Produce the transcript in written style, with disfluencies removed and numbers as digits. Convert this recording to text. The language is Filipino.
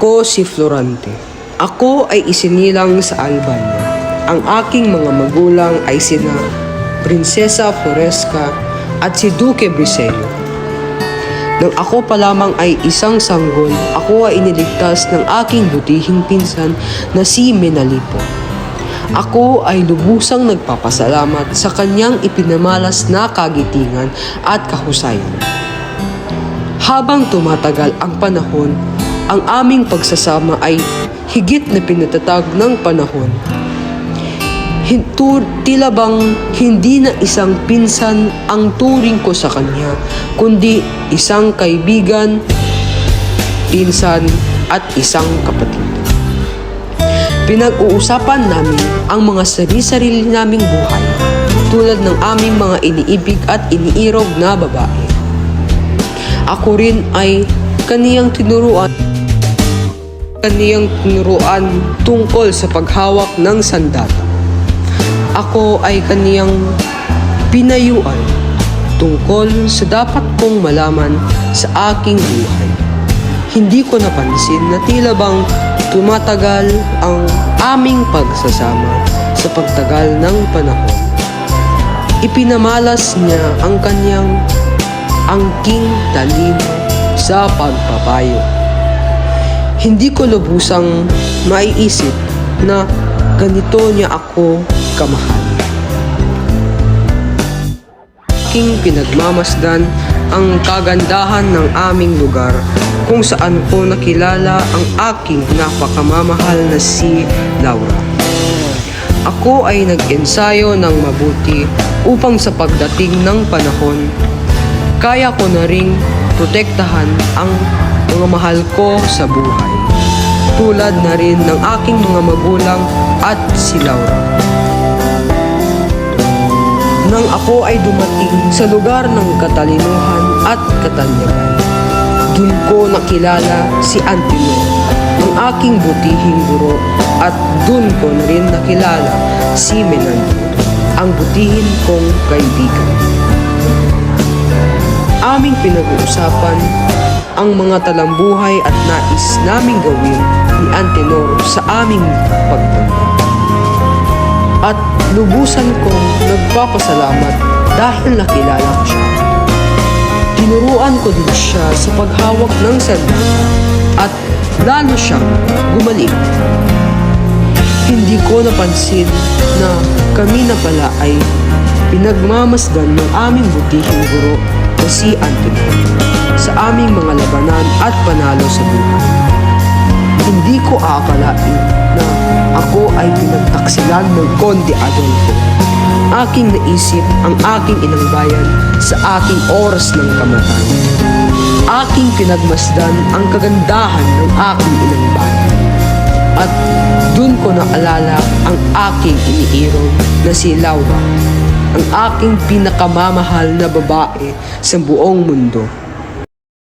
Ako si Florante. Ako ay isinilang sa Albania. Ang aking mga magulang ay sina Prinsesa Floresca at si Duque Briseño. Nang ako pa lamang ay isang sanggol, ako ay iniligtas ng aking butihing pinsan na si Menalipo. Ako ay lubusang nagpapasalamat sa kanyang ipinamalas na kagitingan at kahusayan. Habang tumatagal ang panahon, ang aming pagsasama ay higit na pinatatag ng panahon. Tila bang hindi na isang pinsan ang turing ko sa kanya, kundi isang kaibigan, pinsan at isang kapatid. Pinag-uusapan namin ang mga sarili-sarili naming buhay, tulad ng aming mga iniibig at iniirog na babae. Ako rin ay kaniyang tinuruan tungkol sa paghawak ng sandata. Ako ay kaniyang pinayuan tungkol sa dapat kong malaman sa aking buhay. Hindi ko napansin na tila bang tumatagal ang aming pagsasama sa pagtagal ng panahon. Ipinamalas niya ang kaniyang angking talino sa pagpapayo. Hindi ko lubusang maiisip na ganito niya ako kamahal. Aking pinagmamasdan ang kagandahan ng aming lugar kung saan ko nakilala ang aking napakamamahal na si Laura. Ako ay nag-ensayo ng mabuti upang sa pagdating ng panahon, kaya ko na ring protektahan ang mga mahal ko sa buhay, tulad na rin ng aking mga magulang at si Laura. Nang ako ay dumating sa lugar ng katalinuhan at katanyagan, dun ko nakilala si Antinor, ang aking butihing guro, at dun ko na rin nakilala si Menandro, ang butihin kong kaibigan. Aming pinag-uusapan ang mga talambuhay at nais naming gawin ni Antenor sa aming pagtanda. At lubusan kong nagpapasalamat dahil nakilala ko siya. Tinuruan ko din siya sa paghawak ng sandata at lalo siyang gumaling. Hindi ko napansin na kami na pala ay pinagmamasdan ng aming butihing guro na si Antenor sa aming mga labanan at panalo sa buhay. Hindi ko aakalain na ako ay pinagtaksilan ng Conde Adolfo. Aking naisip ang aking inang bayan sa aking oras ng kamatayan. Aking pinagmasdan ang kagandahan ng aking inang bayan. At dun ko naalala ang aking iniirog na si Laura, ang aking pinakamamahal na babae sa buong mundo.